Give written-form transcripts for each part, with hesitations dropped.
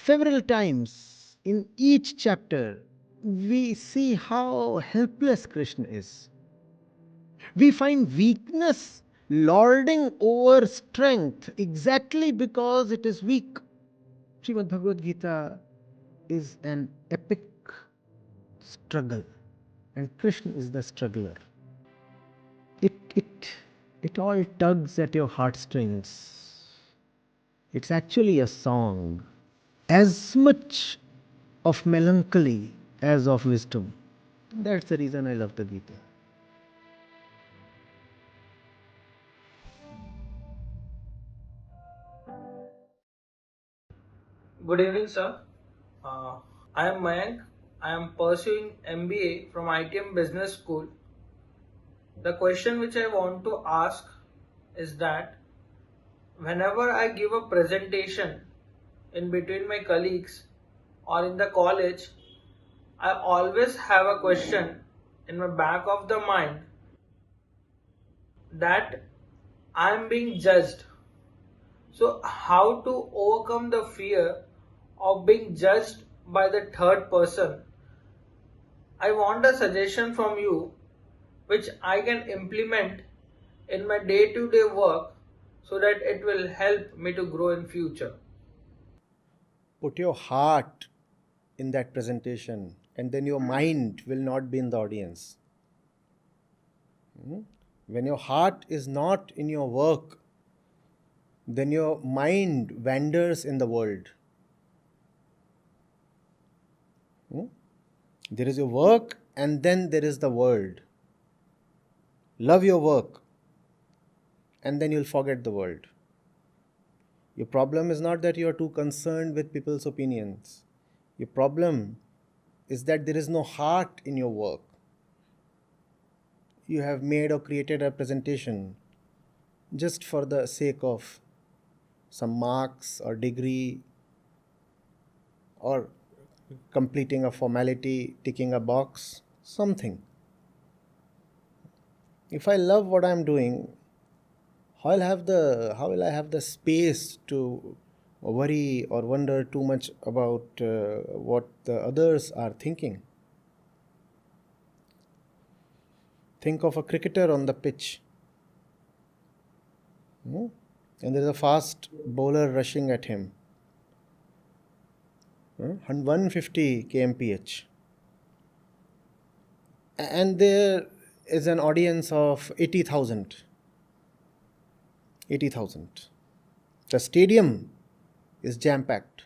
several times in each chapter, we see how helpless Krishna is. We find weakness lording over strength exactly because it is weak. Srimad Bhagavad Gita is an epic struggle, and Krishna is the struggler. It, it, it all tugs at your heartstrings. It's actually a song, as much of melancholy as of wisdom. That's the reason I love the Gita. Good evening, sir. Uh, I am Mayank. I am pursuing MBA from ITM Business School. The question which I want to ask is that whenever I give a presentation in between my colleagues or in the college, I always have a question in my back of the mind that I am being judged. So, how to overcome the fear of being judged by the third person? I want a suggestion from you which I can implement in my day-to-day work so that it will help me to grow in future. Put your heart in that presentation, and then your mind will not be in the audience. When your heart is not in your work, then your mind wanders in the world. There is your work, and then there is the world. Love your work, and then you'll forget the world. Your problem is not that you are too concerned with people's opinions. Your problem is that there is no heart in your work. You have made or created a presentation just for the sake of some marks or degree, or completing a formality, ticking a box, something. If I love what I'm doing, how will I have the space to worry or wonder too much about what the others are thinking? Think of a cricketer on the pitch. And there's a fast bowler rushing at him. 150 kmph. And there is an audience of 80,000. 80,000. The stadium is jam-packed.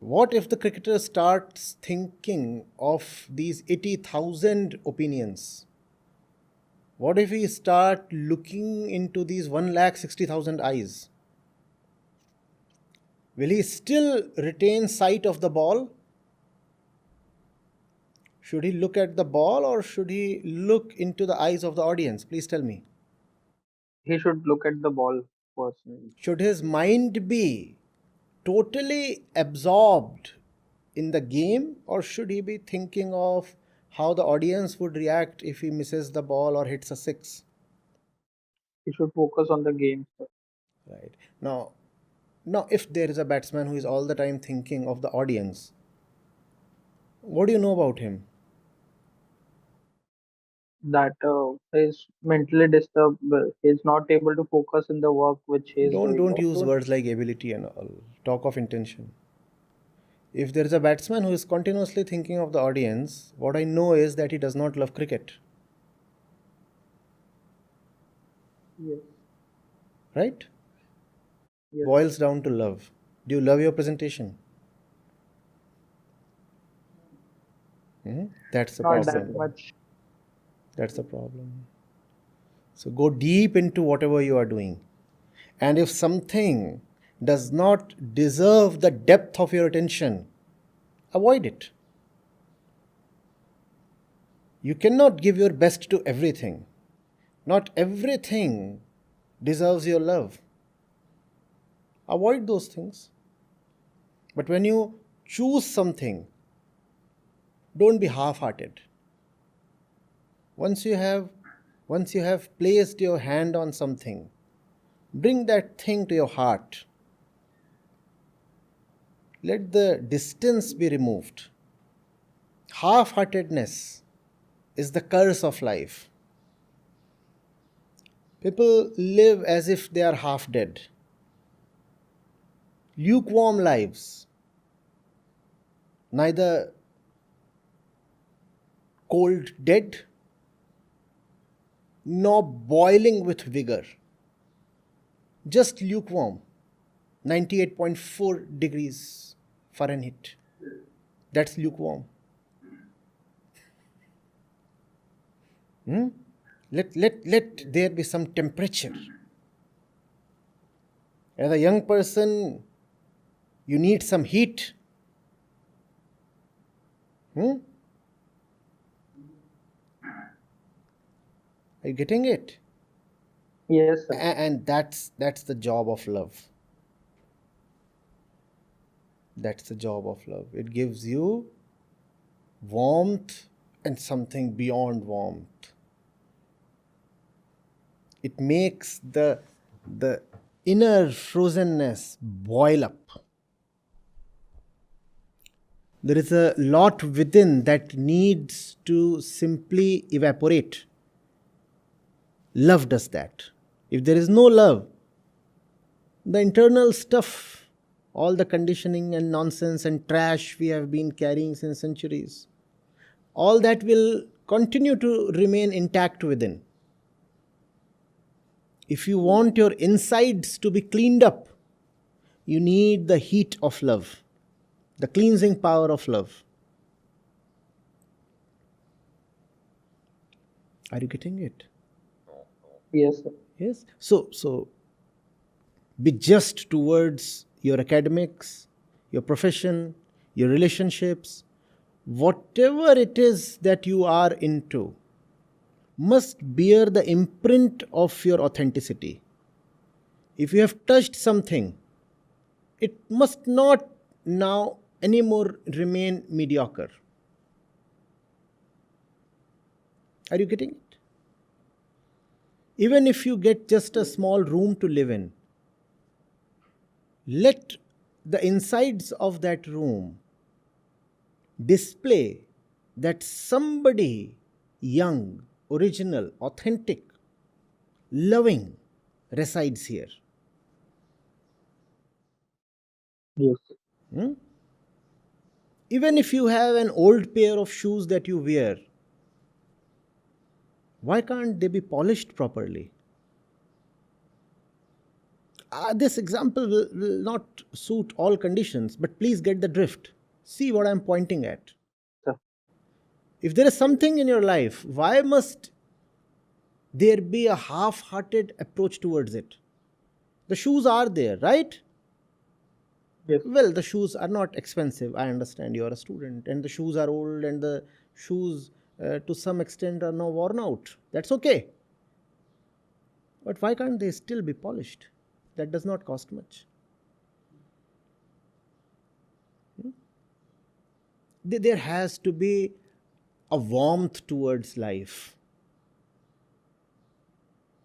What if the cricketer starts thinking of these 80,000 opinions? What if we start looking into these 1,60,000 eyes? Will he still retain sight of the ball? Should he look at the ball, or should he look into the eyes of the audience? Please tell me. He should look at the ball personally. Should his mind be totally absorbed in the game, or should he be thinking of how the audience would react if he misses the ball or hits a six? He should focus on the game, sir. Right. Now, if there is a batsman who is all the time thinking of the audience, what do you know about him? That is mentally disturbed. He's not able to focus in the work which he is doing. Don't use words like ability and all. Talk of intention. If there is a batsman who is continuously thinking of the audience, what I know is that he does not love cricket. Yes. Right? Yes. Boils down to love. Do you love your presentation? That's the Not that problem. much. That's the problem. So go deep into whatever you are doing. And if something does not deserve the depth of your attention, avoid it. You cannot give your best to everything. Not everything deserves your love. Avoid those things. But when you choose something, don't be half-hearted. Once you have placed your hand on something, bring that thing to your heart. Let the distance be removed. Half-heartedness is the curse of life. People live as if they are half dead. Lukewarm lives, neither cold dead nor boiling with vigor. Just lukewarm, 98.4 degrees Fahrenheit. That's lukewarm. Let there be some temperature. As a young person, you need some heat. Are you getting it? Yes, sir. And that's the job of love. That's the job of love. It gives you warmth and something beyond warmth. It makes the inner frozenness boil up. There is a lot within that needs to simply evaporate. Love does that. If there is no love, the internal stuff, all the conditioning and nonsense and trash we have been carrying since centuries, all that will continue to remain intact within. If you want your insides to be cleaned up, you need the heat of love, the cleansing power of love. Are you getting it? Yes, sir. Yes. So be just towards your academics, your profession, your relationships, whatever it is that you are into, must bear the imprint of your authenticity. If you have touched something, it must not now anymore remain mediocre. Are you getting it? Even if you get just a small room to live in, let the insides of that room display that somebody young, original, authentic, loving resides here. Yes. Even if you have an old pair of shoes that you wear, why can't they be polished properly? This example will not suit all conditions, but please get the drift. See what I'm pointing at. Sir. If there is something in your life, why must there be a half-hearted approach towards it? The shoes are there, right? Yes. Well, the shoes are not expensive. I understand you are a student and the shoes are old and the shoes to some extent are now worn out. That's okay. But why can't they still be polished? That does not cost much. There has to be a warmth towards life.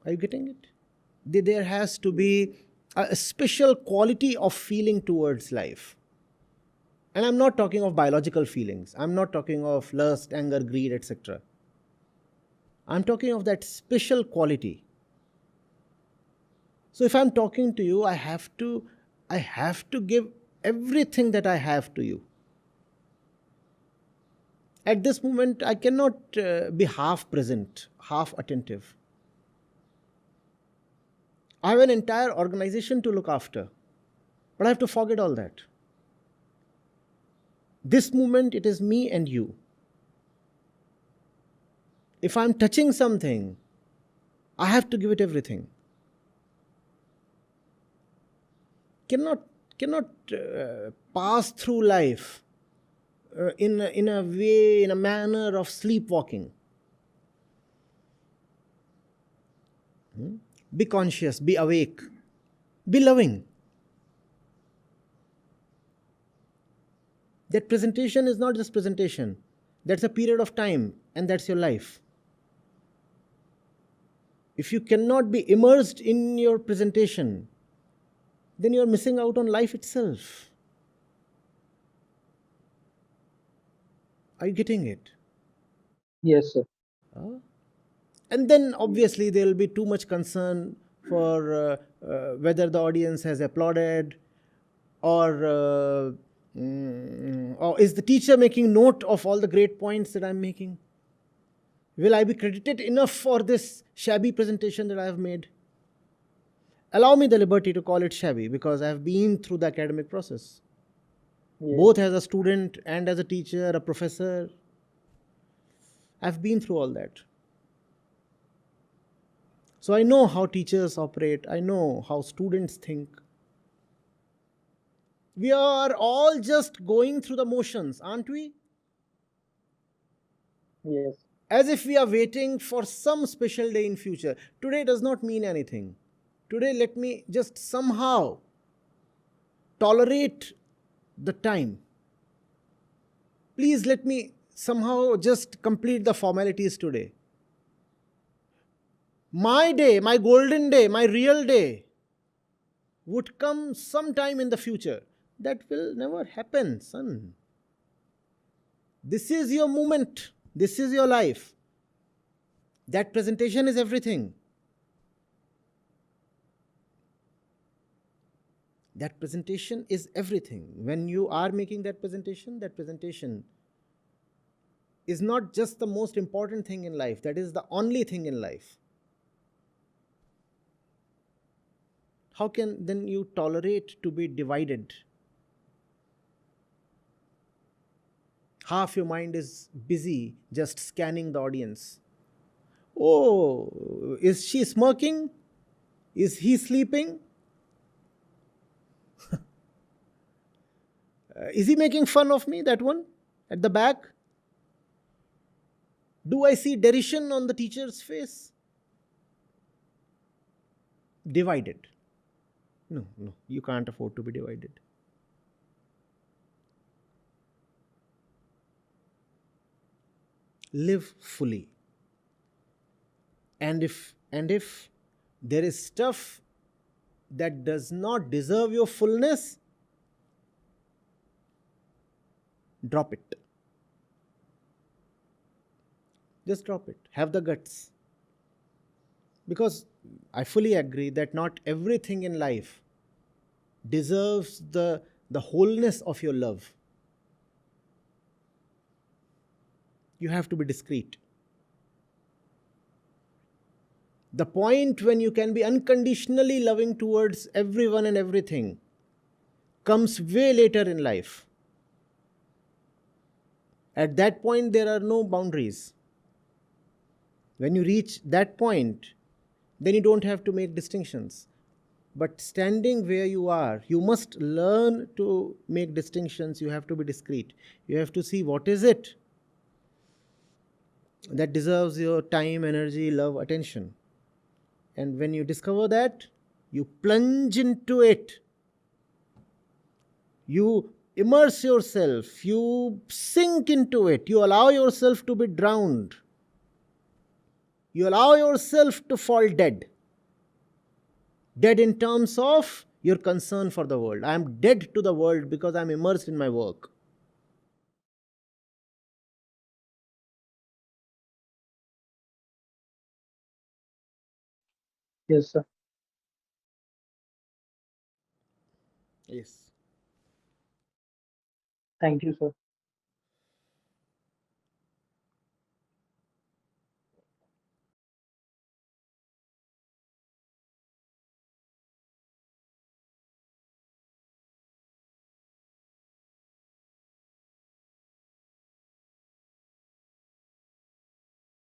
Are you getting it? There has to be a special quality of feeling towards life. And I'm not talking of biological feelings. I'm not talking of lust, anger, greed, etc. I'm talking of that special quality. So if I'm talking to you, I have to give everything that I have to you. At this moment, I cannot be half present, half attentive. I have an entire organization to look after, but I have to forget all that. This moment, it is me and you. If I'm touching something, I have to give it everything. Cannot pass through life in a way, in a manner of sleepwalking. Be conscious, be awake, be loving. That presentation is not just presentation. That's a period of time and that's your life. If you cannot be immersed in your presentation, then you are missing out on life itself. Are you getting it? Yes, sir. Huh? And then obviously there will be too much concern for whether the audience has applauded, or or is the teacher making note of all the great points that I'm making? Will I be credited enough for this shabby presentation that I have made? Allow me the liberty to call it shabby because I have been through the academic process, Yes. both as a student and as a teacher, a professor. I've been through all that. So I know how teachers operate, I know how students think. We are all just going through the motions, aren't we? Yes. As if we are waiting for some special day in future. Today does not mean anything. Today let me just somehow tolerate the time. Please let me somehow just complete the formalities today. My day, my golden day, my real day would come sometime in the future. That will never happen, son. This is your moment. This is your life. That presentation is everything. That presentation is everything. When you are making that presentation is not just the most important thing in life, that is the only thing in life. How can then you tolerate to be divided? Half your mind is busy just scanning the audience. Oh, is she smirking? Is he sleeping? Is he making fun of me, that one at the back? Do I see derision on the teacher's face? Divided. No, no, you can't afford to be divided. Live fully. And if there is stuff that does not deserve your fullness, drop it. Just drop it. Have the guts. Because I fully agree that not everything in life deserves the wholeness of your love. You have to be discreet. The point when you can be unconditionally loving towards everyone and everything comes way later in life. At that point, there are no boundaries. When you reach that point, then you don't have to make distinctions. But standing where you are, you must learn to make distinctions. You have to be discreet. You have to see what is it that deserves your time, energy, love, attention. And when you discover that, you plunge into it. You immerse yourself. You sink into it. You allow yourself to be drowned. You allow yourself to fall dead. Dead in terms of your concern for the world. I am dead to the world because I am immersed in my work. Yes, sir. Yes. Thank you, sir.